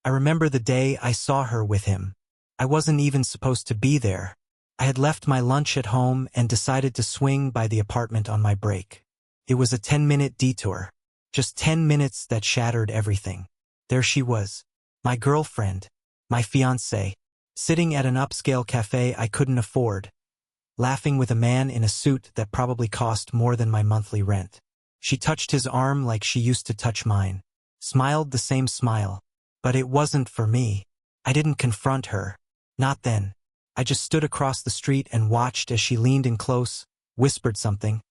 I remember the day I saw her with him. I wasn't even supposed to be there. I had left my lunch at home and decided to swing by the apartment on my break. It was a 10-minute detour. Just 10 minutes that shattered everything. There she was, my girlfriend, my fiancée, sitting at an upscale cafe I couldn't afford, laughing with a man in a suit that probably cost more than my monthly rent. She touched his arm like she used to touch mine, smiled the same smile. But it wasn't for me. I didn't confront her. Not then. I just stood across the street and watched as she leaned in close, whispered something,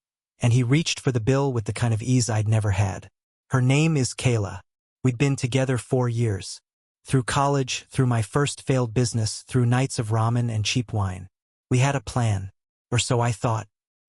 and he reached for the bill with the kind of ease I'd never had. Her name is Kayla. We'd been together 4 years. Through college, through my first failed business, through nights of ramen and cheap wine. We had a plan. Or so I thought.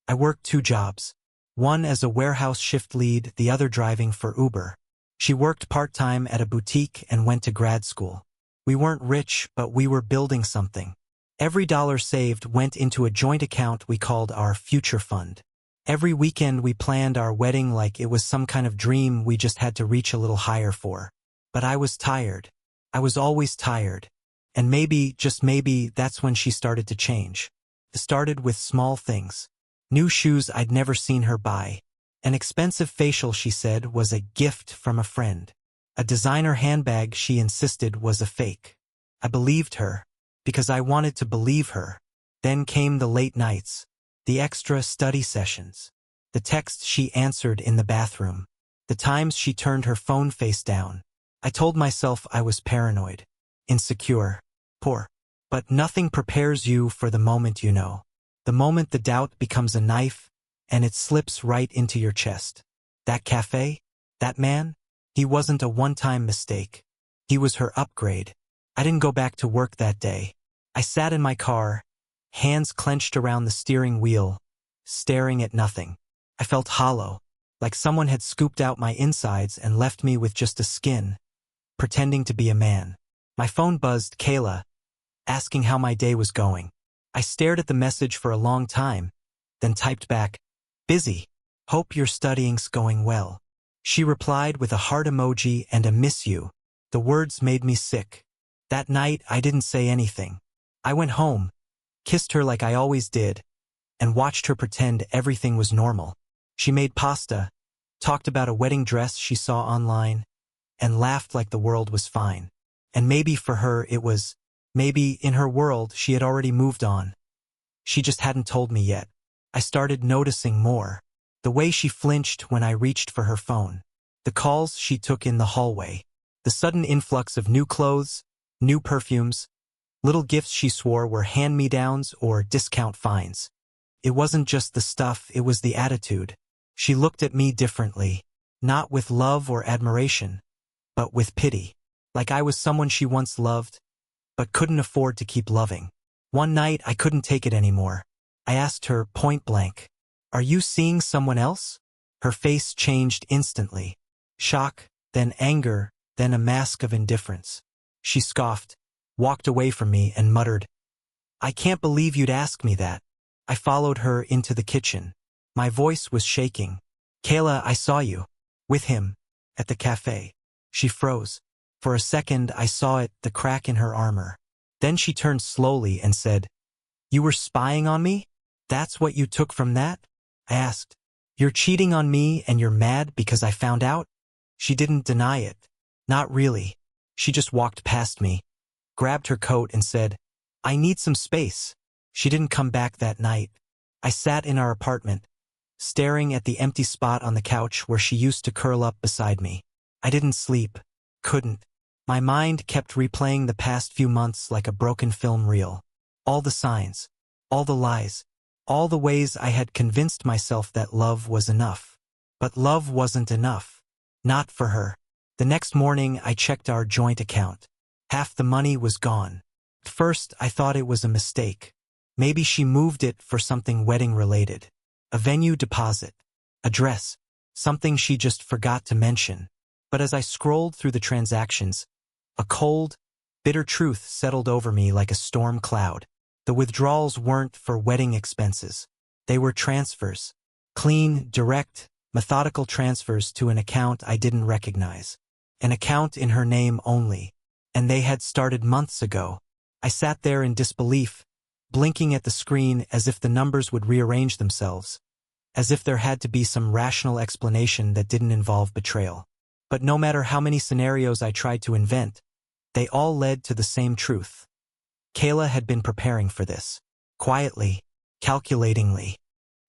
I worked 2 jobs. One as a warehouse shift lead, the other driving for Uber. She worked part-time at a boutique and went to grad school. We weren't rich, but we were building something. Every dollar saved went into a joint account we called our future fund. Every weekend we planned our wedding like it was some kind of dream we just had to reach a little higher for. But I was tired. I was always tired. And maybe, just maybe, that's when she started to change. It started with small things. New shoes I'd never seen her buy. An expensive facial, she said, was a gift from a friend. A designer handbag she insisted was a fake. I believed her, because I wanted to believe her. Then came the late nights, the extra study sessions, the texts she answered in the bathroom, the times she turned her phone face down. I told myself I was paranoid, insecure, poor. But nothing prepares you for the moment you know. The moment the doubt becomes a knife, and it slips right into your chest. That cafe? That man? He wasn't a one-time mistake. He was her upgrade. I didn't go back to work that day. I sat in my car, hands clenched around the steering wheel, staring at nothing. I felt hollow, like someone had scooped out my insides and left me with just a skin, pretending to be a man. My phone buzzed, Kayla, asking how my day was going. I stared at the message for a long time, then typed back, busy. Hope your studying's going well. She replied with a heart emoji and a miss you. The words made me sick. That night, I didn't say anything. I went home, kissed her like I always did, and watched her pretend everything was normal. She made pasta, talked about a wedding dress she saw online, and laughed like the world was fine. And maybe for her it was, maybe in her world she had already moved on. She just hadn't told me yet. I started noticing more. The way she flinched when I reached for her phone. The calls she took in the hallway. The sudden influx of new clothes, new perfumes. Little gifts she swore were hand-me-downs or discount finds. It wasn't just the stuff, it was the attitude. She looked at me differently. Not with love or admiration, but with pity. Like I was someone she once loved, but couldn't afford to keep loving. One night I couldn't take it anymore. I asked her point blank, "Are you seeing someone else?" Her face changed instantly. Shock, then anger, then a mask of indifference. She scoffed, walked away from me and muttered, "I can't believe you'd ask me that." I followed her into the kitchen. My voice was shaking. "Kayla, I saw you. With him. At the cafe." She froze. For a second I saw it, the crack in her armor. Then she turned slowly and said, "You were spying on me? That's what you took from that?" I asked, "You're cheating on me and you're mad because I found out?" She didn't deny it. Not really. She just walked past me, grabbed her coat and said, "I need some space." She didn't come back that night. I sat in our apartment, staring at the empty spot on the couch where she used to curl up beside me. I didn't sleep. Couldn't. My mind kept replaying the past few months like a broken film reel. All the signs, all the lies, all the ways I had convinced myself that love was enough. But love wasn't enough. Not for her. The next morning I checked our joint account. Half the money was gone. At first I thought it was a mistake. Maybe she moved it for something wedding-related. A venue deposit. A dress. Something she just forgot to mention. But as I scrolled through the transactions, a cold, bitter truth settled over me like a storm cloud. The withdrawals weren't for wedding expenses. They were transfers. Clean, direct, methodical transfers to an account I didn't recognize. An account in her name only. And they had started months ago. I sat there in disbelief, blinking at the screen as if the numbers would rearrange themselves, as if there had to be some rational explanation that didn't involve betrayal. But no matter how many scenarios I tried to invent, they all led to the same truth. Kayla had been preparing for this. Quietly, calculatingly.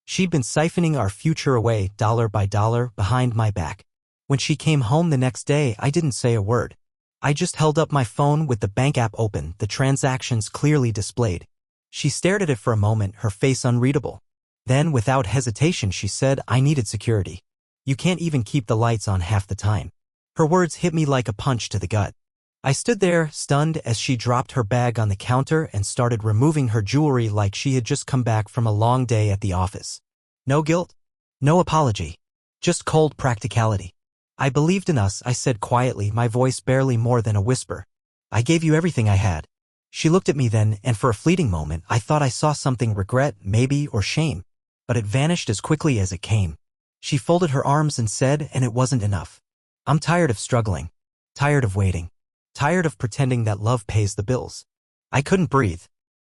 She'd been siphoning our future away dollar by dollar behind my back. When she came home the next day, I didn't say a word. I just held up my phone with the bank app open, the transactions clearly displayed. She stared at it for a moment, her face unreadable. Then, without hesitation, she said, "I needed security. You can't even keep the lights on half the time." Her words hit me like a punch to the gut. I stood there, stunned, as she dropped her bag on the counter and started removing her jewelry like she had just come back from a long day at the office. No guilt, no apology, just cold practicality. "I believed in us," I said quietly, my voice barely more than a whisper. "I gave you everything I had." She looked at me then, and for a fleeting moment I thought I saw something, regret, maybe, or shame. But it vanished as quickly as it came. She folded her arms and said, "And it wasn't enough. I'm tired of struggling. Tired of waiting. Tired of pretending that love pays the bills." I couldn't breathe.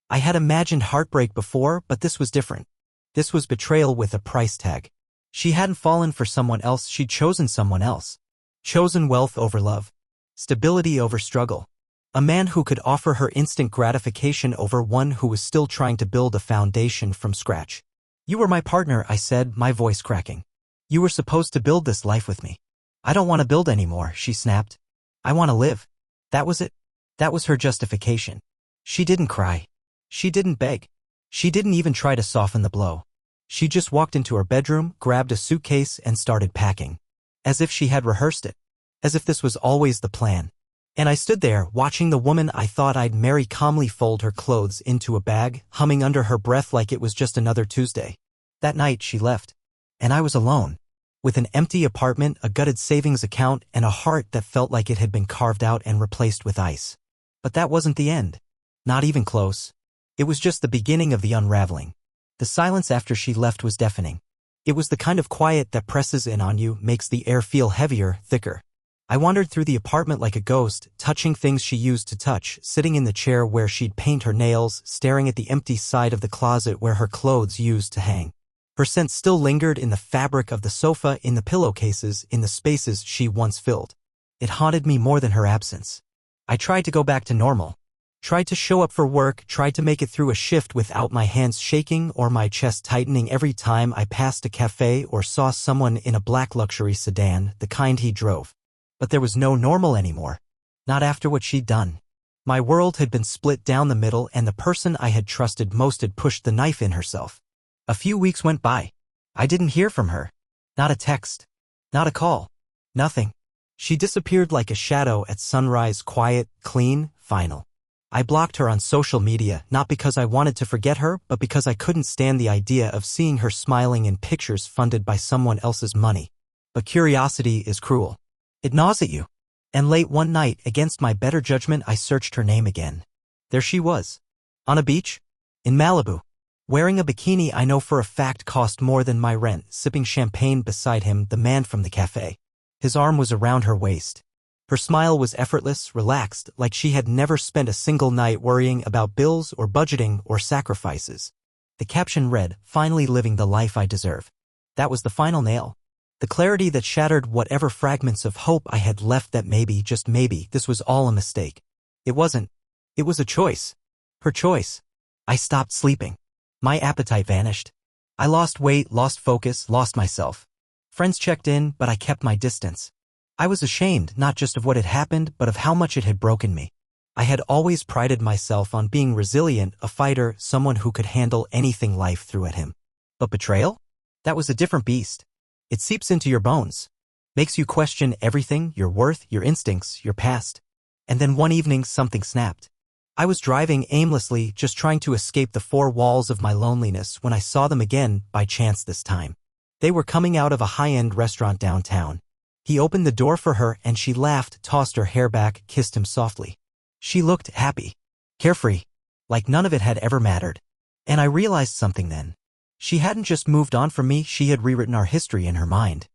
I had imagined heartbreak before, but this was different. This was betrayal with a price tag. She hadn't fallen for someone else, she'd chosen someone else. Chosen wealth over love. Stability over struggle. A man who could offer her instant gratification over one who was still trying to build a foundation from scratch. "You were my partner," I said, my voice cracking. "You were supposed to build this life with me." "I don't want to build anymore," she snapped. "I want to live." That was it. That was her justification. She didn't cry. She didn't beg. She didn't even try to soften the blow. She just walked into her bedroom, grabbed a suitcase, and started packing. As if she had rehearsed it. As if this was always the plan. And I stood there, watching the woman I thought I'd marry calmly fold her clothes into a bag, humming under her breath like it was just another Tuesday. That night, she left. And I was alone. With an empty apartment, a gutted savings account, and a heart that felt like it had been carved out and replaced with ice. But that wasn't the end. Not even close. It was just the beginning of the unraveling. The silence after she left was deafening. It was the kind of quiet that presses in on you, makes the air feel heavier, thicker. I wandered through the apartment like a ghost, touching things she used to touch, sitting in the chair where she'd paint her nails, staring at the empty side of the closet where her clothes used to hang. Her scent still lingered in the fabric of the sofa, in the pillowcases, in the spaces she once filled. It haunted me more than her absence. I tried to go back to normal. Tried to show up for work, tried to make it through a shift without my hands shaking or my chest tightening every time I passed a cafe or saw someone in a black luxury sedan, the kind he drove. But there was no normal anymore. Not after what she'd done. My world had been split down the middle, and the person I had trusted most had pushed the knife in herself. A few weeks went by. I didn't hear from her. Not a text. Not a call. Nothing. She disappeared like a shadow at sunrise, quiet, clean, final. I blocked her on social media, not because I wanted to forget her, but because I couldn't stand the idea of seeing her smiling in pictures funded by someone else's money. But curiosity is cruel. It gnaws at you. And late one night, against my better judgment, I searched her name again. There she was. On a beach? In Malibu. Wearing a bikini I know for a fact cost more than my rent, sipping champagne beside him, the man from the cafe. His arm was around her waist. Her smile was effortless, relaxed, like she had never spent a single night worrying about bills or budgeting or sacrifices. The caption read, "Finally living the life I deserve." That was the final nail. The clarity that shattered whatever fragments of hope I had left, that maybe, just maybe, this was all a mistake. It wasn't. It was a choice. Her choice. I stopped sleeping. My appetite vanished. I lost weight, lost focus, lost myself. Friends checked in, but I kept my distance. I was ashamed, not just of what had happened, but of how much it had broken me. I had always prided myself on being resilient, a fighter, someone who could handle anything life threw at him. But betrayal? That was a different beast. It seeps into your bones. Makes you question everything, your worth, your instincts, your past. And then one evening something snapped. I was driving aimlessly, just trying to escape the four walls of my loneliness, when I saw them again, by chance this time. They were coming out of a high-end restaurant downtown. He opened the door for her and she laughed, tossed her hair back, kissed him softly. She looked happy, carefree, like none of it had ever mattered. And I realized something then. She hadn't just moved on from me, she had rewritten our history in her mind.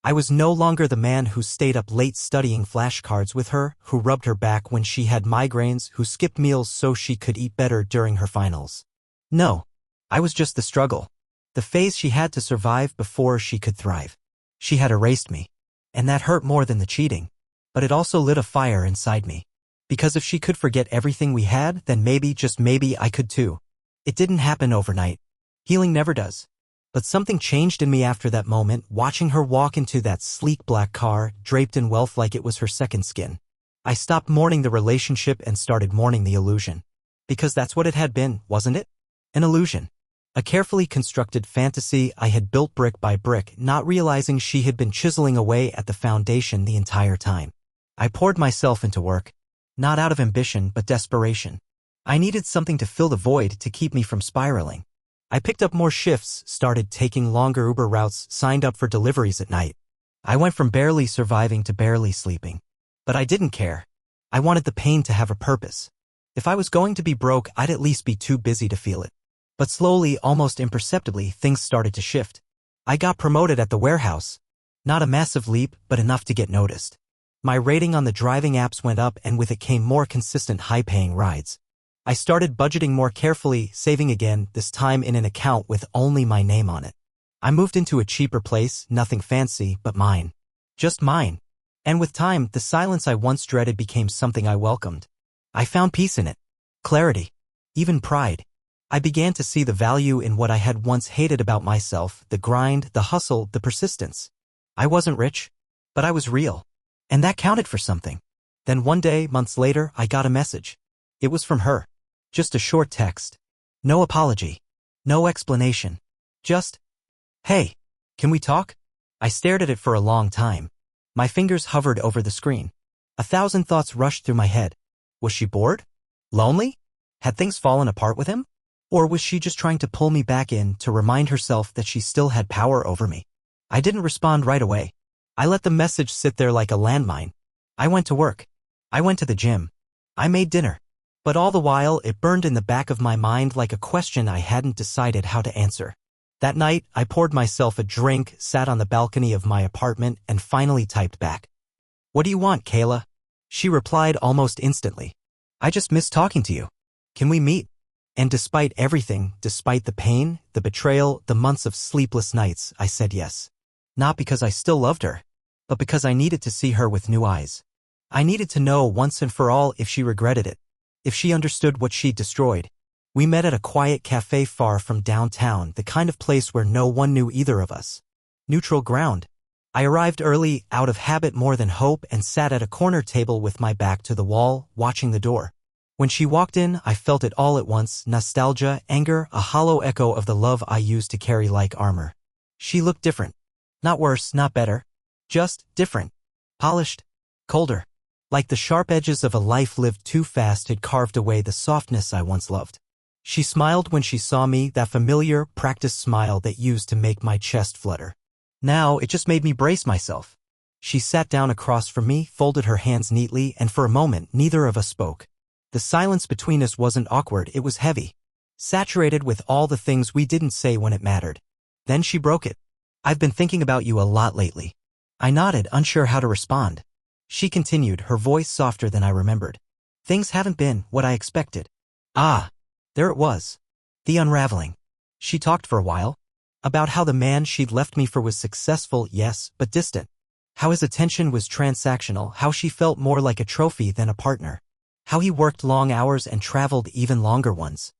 I was no longer the man who stayed up late studying flashcards with her, who rubbed her back when she had migraines, who skipped meals so she could eat better during her finals. No. I was just the struggle. The phase she had to survive before she could thrive. She had erased me. And that hurt more than the cheating. But it also lit a fire inside me. Because if she could forget everything we had, then maybe, just maybe, I could too. It didn't happen overnight. Healing never does. But something changed in me after that moment, watching her walk into that sleek black car, draped in wealth like it was her second skin. I stopped mourning the relationship and started mourning the illusion. Because that's what it had been, wasn't it? An illusion. A carefully constructed fantasy I had built brick by brick, not realizing she had been chiseling away at the foundation the entire time. I poured myself into work. Not out of ambition, but desperation. I needed something to fill the void to keep me from spiraling. I picked up more shifts, started taking longer Uber routes, signed up for deliveries at night. I went from barely surviving to barely sleeping. But I didn't care. I wanted the pain to have a purpose. If I was going to be broke, I'd at least be too busy to feel it. But slowly, almost imperceptibly, things started to shift. I got promoted at the warehouse. Not a massive leap, but enough to get noticed. My rating on the driving apps went up, and with it came more consistent high-paying rides. I started budgeting more carefully, saving again, this time in an account with only my name on it. I moved into a cheaper place, nothing fancy, but mine. Just mine. And with time, the silence I once dreaded became something I welcomed. I found peace in it. Clarity. Even pride. I began to see the value in what I had once hated about myself, the grind, the hustle, the persistence. I wasn't rich, but I was real. And that counted for something. Then one day, months later, I got a message. It was from her. Just a short text. No apology. No explanation. Just, "Hey, can we talk?" I stared at it for a long time. My fingers hovered over the screen. 1,000 thoughts rushed through my head. Was she bored? Lonely? Had things fallen apart with him? Or was she just trying to pull me back in to remind herself that she still had power over me? I didn't respond right away. I let the message sit there like a landmine. I went to work. I went to the gym. I made dinner. But all the while, it burned in the back of my mind like a question I hadn't decided how to answer. That night, I poured myself a drink, sat on the balcony of my apartment, and finally typed back. "What do you want, Kayla?" She replied almost instantly. "I just miss talking to you. Can we meet?" And despite everything, despite the pain, the betrayal, the months of sleepless nights, I said yes. Not because I still loved her, but because I needed to see her with new eyes. I needed to know once and for all if she regretted it. If she understood what she'd destroyed. We met at a quiet cafe far from downtown, the kind of place where no one knew either of us. Neutral ground. I arrived early, out of habit more than hope, and sat at a corner table with my back to the wall, watching the door. When she walked in, I felt it all at once, nostalgia, anger, a hollow echo of the love I used to carry like armor. She looked different. Not worse, not better. Just different. Polished. Colder. Like the sharp edges of a life lived too fast had carved away the softness I once loved. She smiled when she saw me, that familiar, practiced smile that used to make my chest flutter. Now, it just made me brace myself. She sat down across from me, folded her hands neatly, and for a moment, neither of us spoke. The silence between us wasn't awkward, it was heavy. Saturated with all the things we didn't say when it mattered. Then she broke it. "I've been thinking about you a lot lately." I nodded, unsure how to respond. She continued, her voice softer than I remembered. "Things haven't been what I expected." Ah, there it was. The unraveling. She talked for a while. About how the man she'd left me for was successful, yes, but distant. How his attention was transactional, how she felt more like a trophy than a partner. How he worked long hours and traveled even longer ones.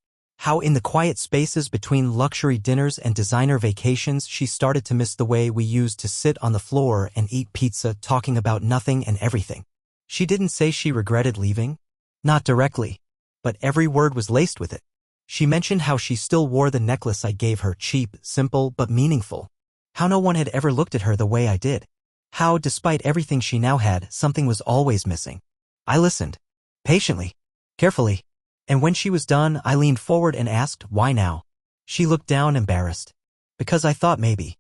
How in the quiet spaces between luxury dinners and designer vacations she started to miss the way we used to sit on the floor and eat pizza, talking about nothing and everything. She didn't say she regretted leaving. Not directly. But every word was laced with it. She mentioned how she still wore the necklace I gave her, cheap, simple, but meaningful. How no one had ever looked at her the way I did. How, despite everything she now had, something was always missing. I listened. Patiently. Carefully. And when she was done, I leaned forward and asked, "Why now?" She looked down, embarrassed. "Because I thought maybe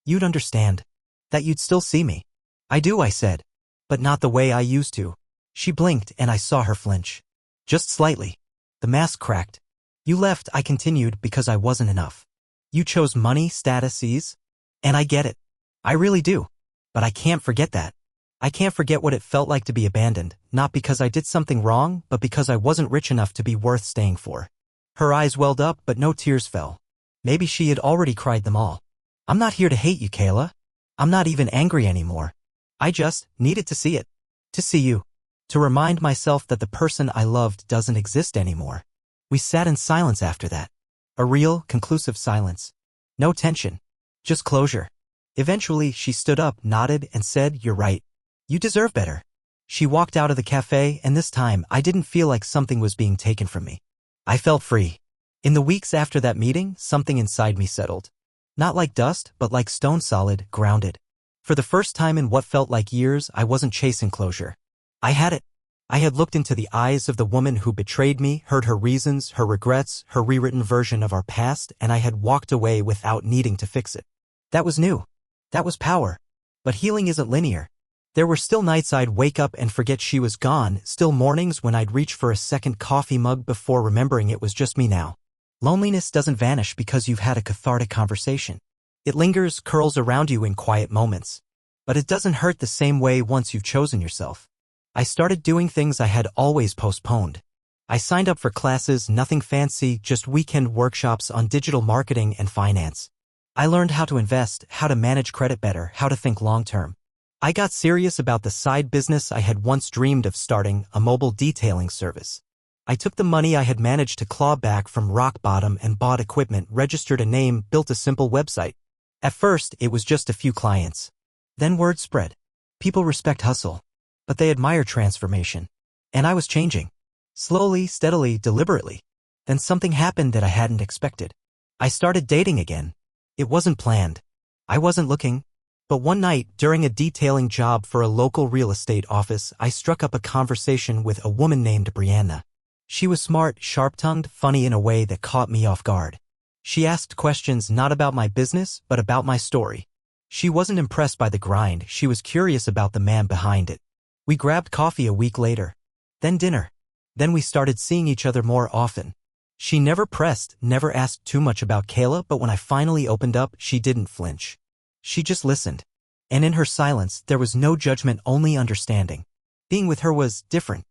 you'd understand. That you'd still see me." "I do," I said. "But not the way I used to." She blinked and I saw her flinch. Just slightly. The mask cracked. "You left," I continued, "because I wasn't enough. You chose money, status, ease. And I get it. I really do. But I can't forget that. I can't forget what it felt like to be abandoned, not because I did something wrong, but because I wasn't rich enough to be worth staying for. Her eyes welled up, but no tears fell. Maybe she had already cried them all. I'm not here to hate you, Kayla. I'm not even angry anymore. I just needed to see it. To see you. To remind myself that the person I loved doesn't exist anymore. We sat in silence after that. A real, conclusive silence. No tension. Just closure. Eventually, she stood up, nodded, and said, "You're right. You deserve better." She walked out of the cafe, and this time, I didn't feel like something was being taken from me. I felt free. In the weeks after that meeting, something inside me settled. Not like dust, but like stone solid, grounded. For the first time in what felt like years, I wasn't chasing closure. I had it. I had looked into the eyes of the woman who betrayed me, heard her reasons, her regrets, her rewritten version of our past, and I had walked away without needing to fix it. That was new. That was power. But healing isn't linear. There were still nights I'd wake up and forget she was gone, still mornings when I'd reach for a second coffee mug before remembering it was just me now. Loneliness doesn't vanish because you've had a cathartic conversation. It lingers, curls around you in quiet moments. But it doesn't hurt the same way once you've chosen yourself. I started doing things I had always postponed. I signed up for classes, nothing fancy, just weekend workshops on digital marketing and finance. I learned how to invest, how to manage credit better, how to think long-term. I got serious about the side business I had once dreamed of starting, a mobile detailing service. I took the money I had managed to claw back from rock bottom and bought equipment, registered a name, built a simple website. At first, it was just a few clients. Then word spread. People respect hustle, but they admire transformation. And I was changing. Slowly, steadily, deliberately. Then something happened that I hadn't expected. I started dating again. It wasn't planned. I wasn't looking. But one night, during a detailing job for a local real estate office, I struck up a conversation with a woman named Brianna. She was smart, sharp-tongued, funny in a way that caught me off guard. She asked questions not about my business, but about my story. She wasn't impressed by the grind, she was curious about the man behind it. We grabbed coffee a week later. Then dinner. Then we started seeing each other more often. She never pressed, never asked too much about Kayla, but when I finally opened up, she didn't flinch. She just listened. And in her silence, there was no judgment, only understanding. Being with her was different.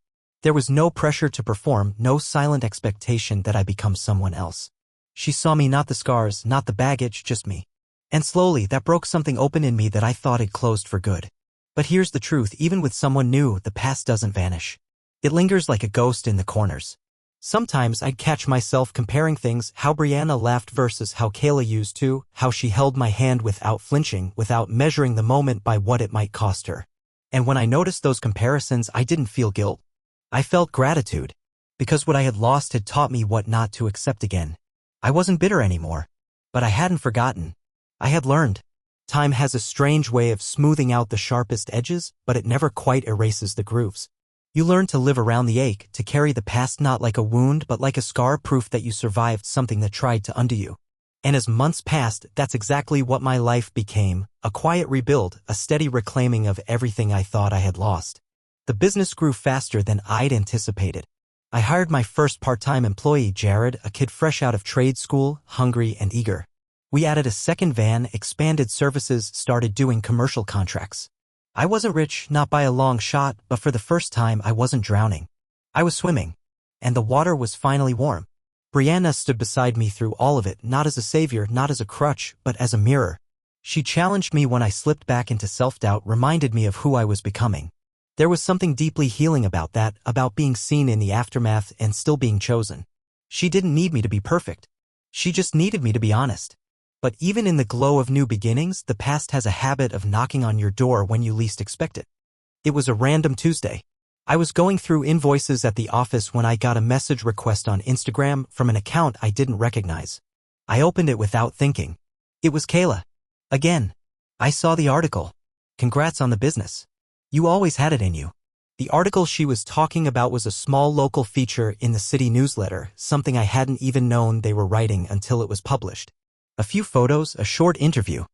There was no pressure to perform, no silent expectation that I become someone else. She saw me, not the scars, not the baggage, just me. And slowly, that broke something open in me that I thought had closed for good. But here's the truth, even with someone new, the past doesn't vanish. It lingers like a ghost in the corners. Sometimes I'd catch myself comparing things, how Brianna laughed versus how Kayla used to, how she held my hand without flinching, without measuring the moment by what it might cost her. And when I noticed those comparisons, I didn't feel guilt. I felt gratitude. Because what I had lost had taught me what not to accept again. I wasn't bitter anymore. But I hadn't forgotten. I had learned. Time has a strange way of smoothing out the sharpest edges, but it never quite erases the grooves. You learn to live around the ache, to carry the past not like a wound but like a scar, proof that you survived something that tried to undo you. And as months passed, that's exactly what my life became, a quiet rebuild, a steady reclaiming of everything I thought I had lost. The business grew faster than I'd anticipated. I hired my first part-time employee, Jared, a kid fresh out of trade school, hungry and eager. We added a second van, expanded services, started doing commercial contracts. I wasn't rich, not by a long shot, but for the first time I wasn't drowning. I was swimming. And the water was finally warm. Brianna stood beside me through all of it, not as a savior, not as a crutch, but as a mirror. She challenged me when I slipped back into self-doubt, reminded me of who I was becoming. There was something deeply healing about that, about being seen in the aftermath and still being chosen. She didn't need me to be perfect. She just needed me to be honest. But even in the glow of new beginnings, the past has a habit of knocking on your door when you least expect it. It was a random Tuesday. I was going through invoices at the office when I got a message request on Instagram from an account I didn't recognize. I opened it without thinking. It was Kayla. Again. I saw the article. Congrats on the business. You always had it in you. The article she was talking about was a small local feature in the city newsletter, something I hadn't even known they were writing until it was published. A few photos, a short interview.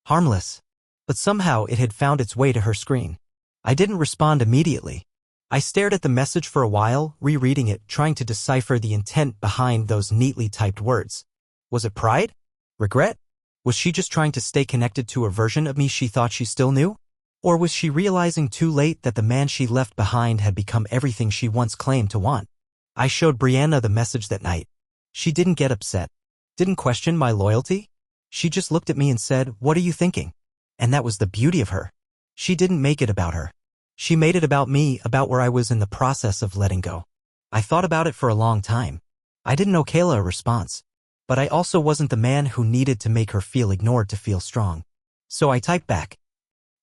Harmless. But somehow it had found its way to her screen. I didn't respond immediately. I stared at the message for a while, rereading it, trying to decipher the intent behind those neatly typed words. Was it pride? Regret? Was she just trying to stay connected to a version of me she thought she still knew? Or was she realizing too late that the man she left behind had become everything she once claimed to want? I showed Brianna the message that night. She didn't get upset, didn't question my loyalty. She just looked at me and said, "What are you thinking?" And that was the beauty of her. She didn't make it about her. She made it about me, about where I was in the process of letting go. I thought about it for a long time. I didn't owe Kayla a response. But I also wasn't the man who needed to make her feel ignored to feel strong. So I typed back,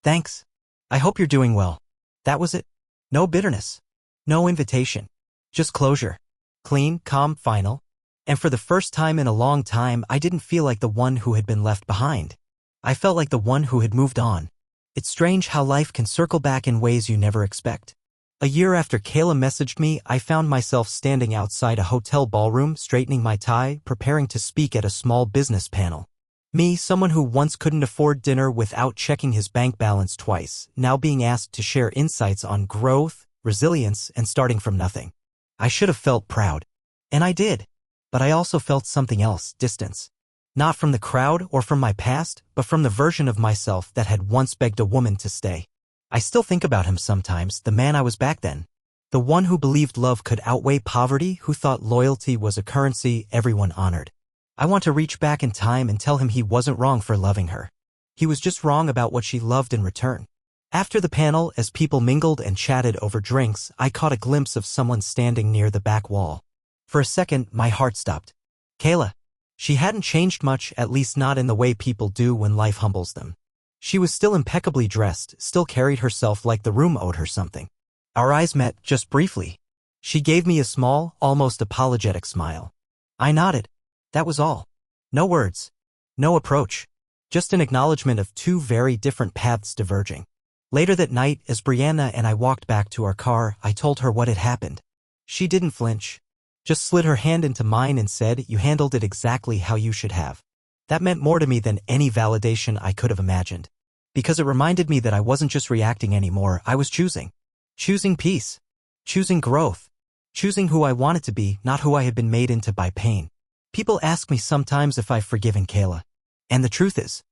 "Thanks. I hope you're doing well." That was it. No bitterness. No invitation. Just closure. Clean, calm, final. And for the first time in a long time, I didn't feel like the one who had been left behind. I felt like the one who had moved on. It's strange how life can circle back in ways you never expect. A year after Kayla messaged me, I found myself standing outside a hotel ballroom, straightening my tie, preparing to speak at a small business panel. Me, someone who once couldn't afford dinner without checking his bank balance twice, now being asked to share insights on growth, resilience, and starting from nothing. I should have felt proud. And I did. But I also felt something else, distance. Not from the crowd or from my past, but from the version of myself that had once begged a woman to stay. I still think about him sometimes, the man I was back then. The one who believed love could outweigh poverty, who thought loyalty was a currency everyone honored. I want to reach back in time and tell him he wasn't wrong for loving her. He was just wrong about what she loved in return. After the panel, as people mingled and chatted over drinks, I caught a glimpse of someone standing near the back wall. For a second, my heart stopped. Kayla. She hadn't changed much, at least not in the way people do when life humbles them. She was still impeccably dressed, still carried herself like the room owed her something. Our eyes met, just briefly. She gave me a small, almost apologetic smile. I nodded. That was all. No words. No approach. Just an acknowledgement of two very different paths diverging. Later that night, as Brianna and I walked back to our car, I told her what had happened. She didn't flinch. Just slid her hand into mine and said, "You handled it exactly how you should have." That meant more to me than any validation I could have imagined. Because it reminded me that I wasn't just reacting anymore, I was choosing. Choosing peace. Choosing growth. Choosing who I wanted to be, not who I had been made into by pain. People ask me sometimes if I've forgiven Kayla. And the truth is,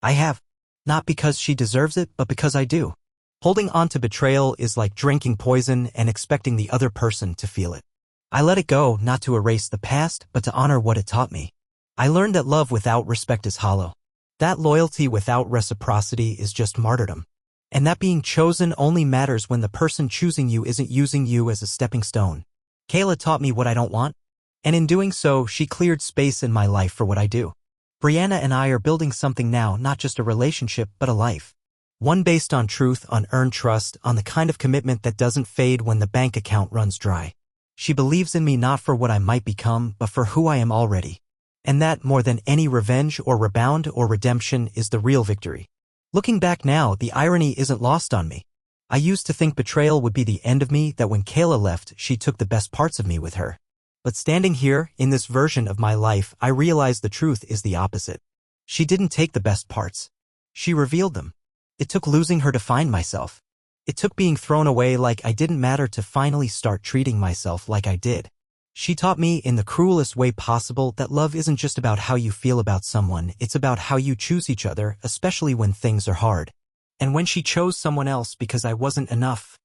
I have. Not because she deserves it, but because I do. Holding on to betrayal is like drinking poison and expecting the other person to feel it. I let it go, not to erase the past, but to honor what it taught me. I learned that love without respect is hollow. That loyalty without reciprocity is just martyrdom. And that being chosen only matters when the person choosing you isn't using you as a stepping stone. Kayla taught me what I don't want. And in doing so, she cleared space in my life for what I do. Brianna and I are building something now, not just a relationship, but a life. One based on truth, on earned trust, on the kind of commitment that doesn't fade when the bank account runs dry. She believes in me not for what I might become, but for who I am already. And that, more than any revenge or rebound or redemption, is the real victory. Looking back now, the irony isn't lost on me. I used to think betrayal would be the end of me, that when Kayla left, she took the best parts of me with her. But standing here, in this version of my life, I realize the truth is the opposite. She didn't take the best parts. She revealed them. It took losing her to find myself. It took being thrown away like I didn't matter to finally start treating myself like I did. She taught me in the cruelest way possible that love isn't just about how you feel about someone, it's about how you choose each other, especially when things are hard. And when she chose someone else because I wasn't enough,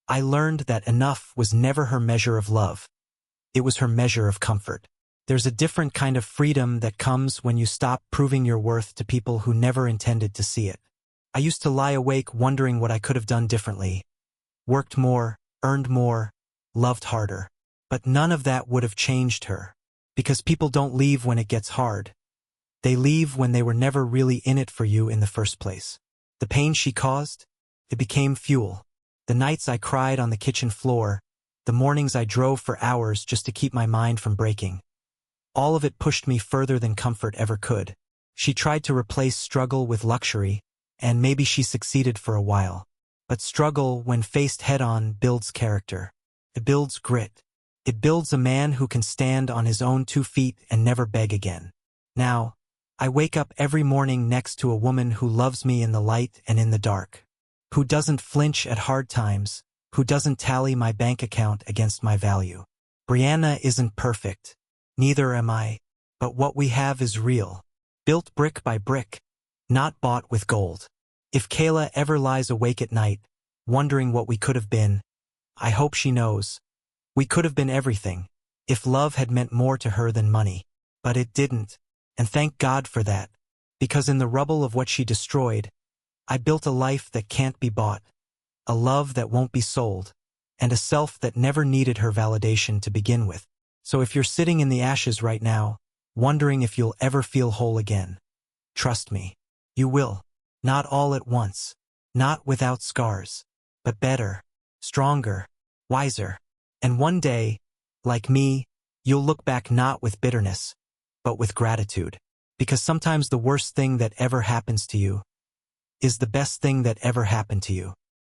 I learned that enough was never her measure of love. It was her measure of comfort. There's a different kind of freedom that comes when you stop proving your worth to people who never intended to see it. I used to lie awake wondering what I could have done differently. Worked more, earned more, loved harder. But none of that would have changed her. Because people don't leave when it gets hard. They leave when they were never really in it for you in the first place. The pain she caused? It became fuel. The nights I cried on the kitchen floor, the mornings I drove for hours just to keep my mind from breaking. All of it pushed me further than comfort ever could. She tried to replace struggle with luxury, and maybe she succeeded for a while. But struggle, when faced head-on, builds character. It builds grit. It builds a man who can stand on his own 2 feet and never beg again. Now, I wake up every morning next to a woman who loves me in the light and in the dark. Who doesn't flinch at hard times, who doesn't tally my bank account against my value. Brianna isn't perfect. Neither am I. But what we have is real. Built brick by brick. Not bought with gold. If Kayla ever lies awake at night, wondering what we could have been, I hope she knows. We could have been everything, if love had meant more to her than money. But it didn't, and thank God for that, because in the rubble of what she destroyed, I built a life that can't be bought, a love that won't be sold, and a self that never needed her validation to begin with. So if you're sitting in the ashes right now, wondering if you'll ever feel whole again, trust me, you will. Not all at once, not without scars, but better, stronger, wiser. And one day, like me, you'll look back not with bitterness, but with gratitude. Because sometimes the worst thing that ever happens to you is the best thing that ever happened to you.